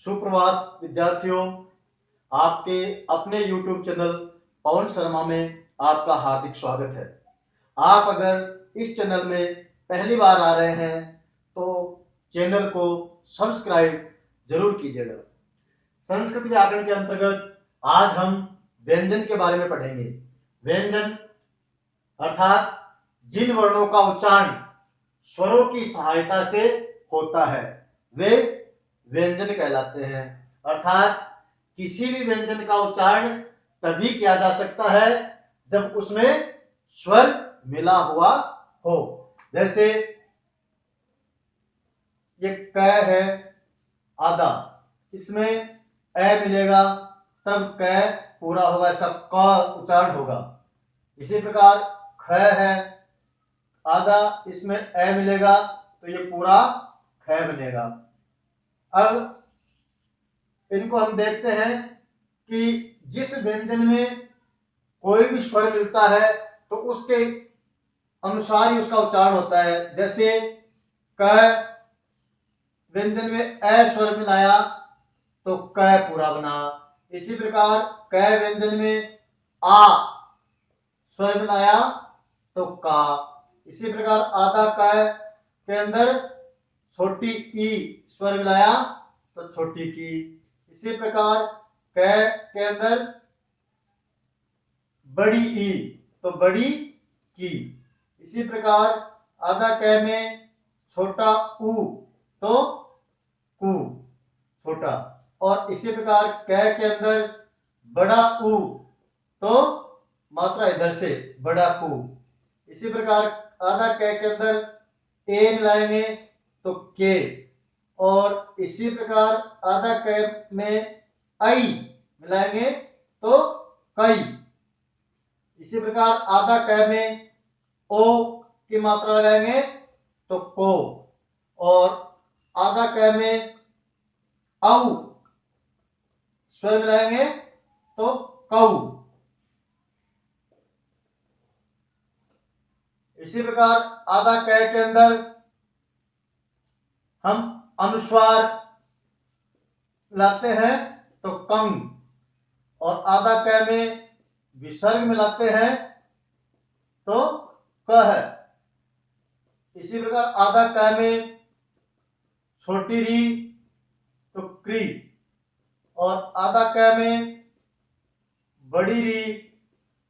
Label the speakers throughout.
Speaker 1: सुप्रभात विद्यार्थियों, आपके अपने YouTube चैनल पवन शर्मा में आपका हार्दिक स्वागत है। आप अगर इस चैनल में पहली बार आ रहे हैं तो चैनल को सब्सक्राइब जरूर कीजिएगा। संस्कृत व्याकरण के अंतर्गत आज हम व्यंजन के बारे में पढ़ेंगे। व्यंजन अर्थात जिन वर्णों का उच्चारण स्वरों की सहायता से होता है वे व्यंजन कहलाते हैं। अर्थात किसी भी व्यंजन का उच्चारण तभी किया जा सकता है जब उसमें स्वर मिला हुआ हो। जैसे ये क है आधा, इसमें ए मिलेगा तब क पूरा होगा, इसका क उच्चारण होगा। इसी प्रकार ख है आधा, इसमें ए मिलेगा तो ये पूरा ख बनेगा। अब इनको हम देखते हैं कि जिस व्यंजन में कोई भी स्वर मिलता है तो उसके अनुसार ही उसका उच्चारण होता है। जैसे क व्यंजन में ए स्वर मिलाया तो क पूरा बना। इसी प्रकार क व्यंजन में आ स्वर मिलाया तो का। इसी प्रकार आधा क के अंदर छोटी ई स्वर मिलाया तो छोटी की। इसी प्रकार क के अंदर बड़ी ई तो बड़ी की। इसी प्रकार आधा क में छोटा ऊ तो कु छोटा। और इसी प्रकार क के अंदर बड़ा ऊ तो मात्रा इधर से बड़ा कु। इसी प्रकार आधा क के अंदर ए मिलाएंगे तो के। और इसी प्रकार आधा क में आई मिलाएंगे तो कई। इसी प्रकार आधा क में ओ की मात्रा लगाएंगे तो को। और आधा क में औ स्वर मिलाएंगे तो कौ। इसी प्रकार आधा क के अंदर हम अनुस्वार मिलाते हैं तो कंग। और आधा क में विसर्ग मिलाते हैं तो क है। इसी प्रकार आधा क में छोटी री तो क्री। और आधा क में बड़ी री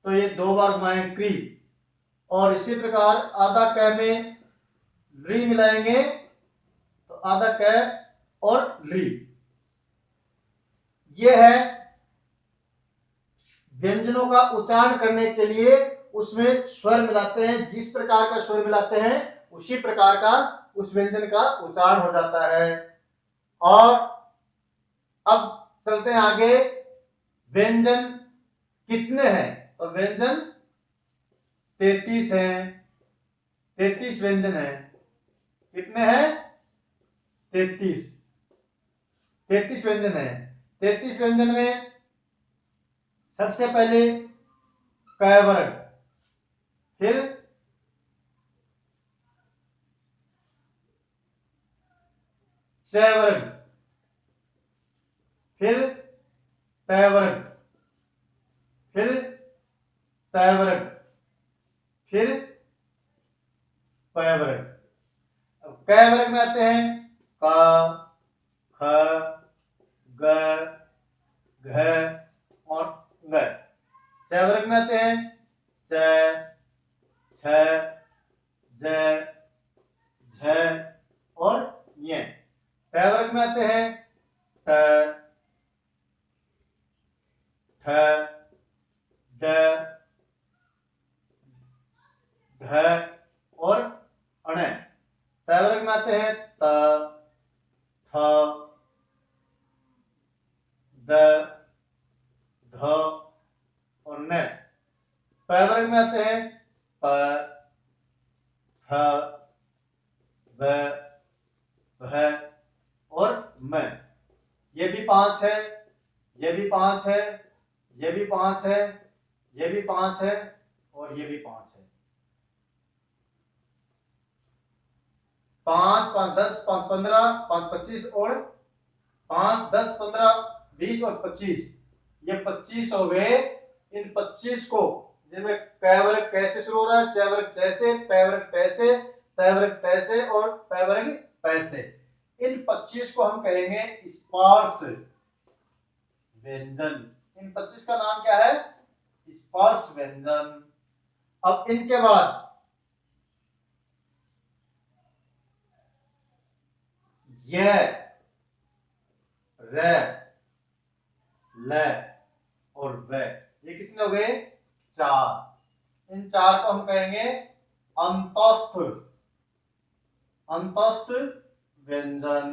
Speaker 1: तो ये दो बार घुमाएं क्री। और इसी प्रकार आधा क में री मिलाएंगे तो आधा क और री। ये है व्यंजनों का उच्चारण करने के लिए उसमें स्वर मिलाते हैं। जिस प्रकार का स्वर मिलाते हैं उसी प्रकार का उस व्यंजन का उच्चारण हो जाता है। और अब चलते हैं आगे। व्यंजन कितने हैं? तो व्यंजन 33 हैं। 33 व्यंजन हैं। कितने हैं? 33 व्यंजन हैं। 33 व्यंजन में सबसे पहले क वर्ग, फिर च वर्ग, फिर ट वर्ग, फिर त वर्ग, फिर प वर्ग। अब क वर्ग में आते हैं क, ख, ग, घ और ग। च वर्ग में आते हैं च, छ, ज, झ और ञ। ट वर्ग में आते हैं ट, ठ, ड, ढ और अण। त वर्ग में आते हैं त, थ, द, ध और न। प वर्ग में आते हैं प, फ, ब, भ और म। ये भी 5 है, ये भी 5 है, ये भी 5 है, ये भी 5 है और ये भी 5 है। 5, 5, 10, 5, 15, 5, 25 और 5, 10, 15, 20 और 25, ये 25 हो गए। इन 25 को जिनमें क वर्ग कैसे शुरू हो रहा है, च वर्ग जैसे, प वर्ग तैसे, त वर्ग तैसे और प वर्ग पैसे, इन 25 को हम कहेंगे स्पर्श व्यंजन। इन 25 का नाम क्या है? स्पर्श व्यंजन। अब इनके बाद य, र, ल और व, ये कितने हो गए? 4। इन 4 को हम कहेंगे अंतस्थ व्यंजन।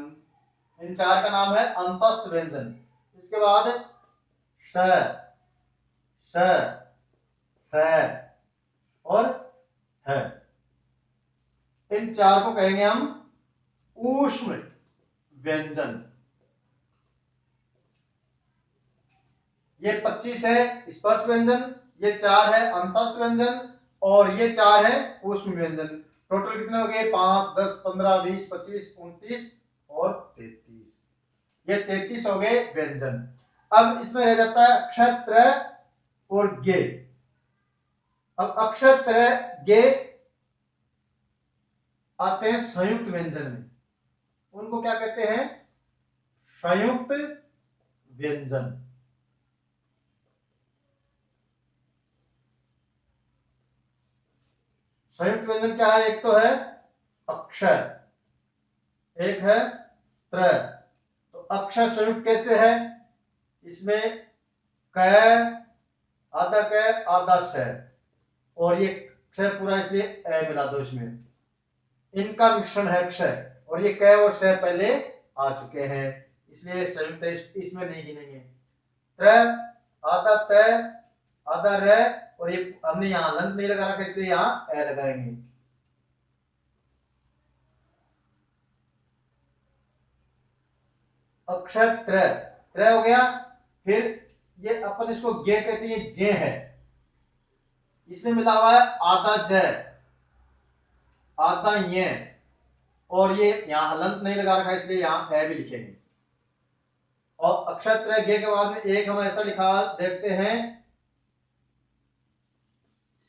Speaker 1: इन 4 का नाम है अंतस्थ व्यंजन। इसके बाद श, श, स और ह, इन 4 को कहेंगे हम ऊष्म व्यंजन। ये 25 है स्पर्श व्यंजन, ये 4 है अंतस्थ व्यंजन और ये 4 है ऊष्म व्यंजन। टोटल कितने हो गए? 5, 10, 15, 20, 25, 29 और 33। ये 33 हो गए व्यंजन। अब इसमें रह जाता है अक्षत्र और गे। अब अक्षत्र गे आते हैं संयुक्त व्यंजन में, उनको क्या कहते हैं? संयुक्त व्यंजन। संयुक्त व्यंजन क्या है? एक तो है अक्षर, एक है त्र। तो अक्षर संयुक्त कैसे है? इसमें क, आधा क आधा स और ये क्ष पूरा, इसलिए ए मिला दो इसमें, इनका मिश्रण है क्ष। और ये क और स पहले आ चुके हैं, इसलिए संयुक्त इसमें नहीं गिनेंगे। त्र, आधा त, आधा र और ये हमने यहाँ अलंत नहीं लगा रखा, इसलिए यहाँ ए लगाएंगे। अक्षर त्र, त्र हो गया। फिर ये अपन इसको गे कहते हैं, जे है, इसमें मिला हुआ है आधा ज, आधा ये और ये यहाँ हलंत नहीं लगा रखा, इसलिए यहाँ है भी लिखेंगे। और अक्षर त्र गे के बाद में एक हम ऐसा लिखा देखते हैं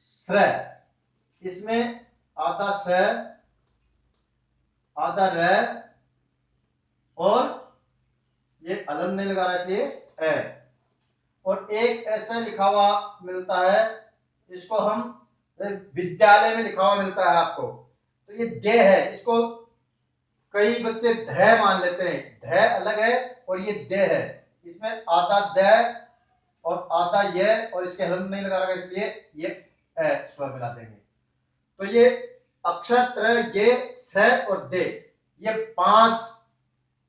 Speaker 1: स्र, इसमें आधा स, आधा र और ये अलंत नहीं लगा रहा, इसलिए ए। और एक ऐसा लिखा हुआ मिलता है, इसको हम विद्यालय में लिखा हुआ मिलता है आपको, तो ये दे है, इसको कई बच्चे ध मान लेते हैं, ध अलग है और ये दे है। इसमें आधा द और आधा ये और इसके हलंत नहीं लगा रखा, इसलिए ये ए स्वर मिला देंगे। तो ये अक्षर त्र गे स और दे, ये 5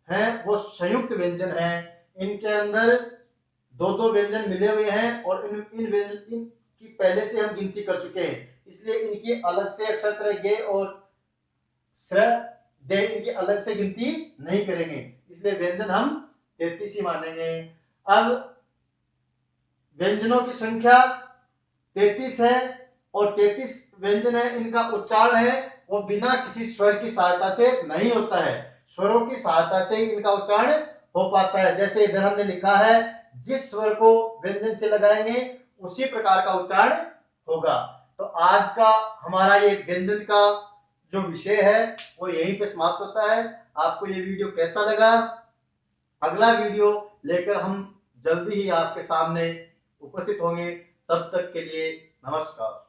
Speaker 1: हैं वो संयुक्त व्यंजन हैं। इनके अंदर दो दो व्यंजन मिले हुए हैं और इन व्यंजन की पहले से हम गिनती कर चुके हैं, इसलिए इनकी अलग से अक्षर गे और स्र दे इनकी अलग से गिनती नहीं करेंगे, इसलिए व्यंजन हम 33 ही मानेंगे। अब व्यंजनों की संख्या 33 है और 33 व्यंजन है, इनका उच्चारण है वो बिना किसी स्वर की सहायता से नहीं होता है, स्वरों की सहायता से ही इनका उच्चारण हो पाता है। जैसे इधर हमने लिखा है, जिस स्वर को व्यंजन से लगाएंगे उसी प्रकार का उच्चारण होगा। तो आज का हमारा ये व्यंजन का जो विषय है वो यहीं पे समाप्त होता है। आपको ये वीडियो कैसा लगा? अगला वीडियो लेकर हम जल्दी ही आपके सामने उपस्थित होंगे। तब तक के लिए नमस्कार।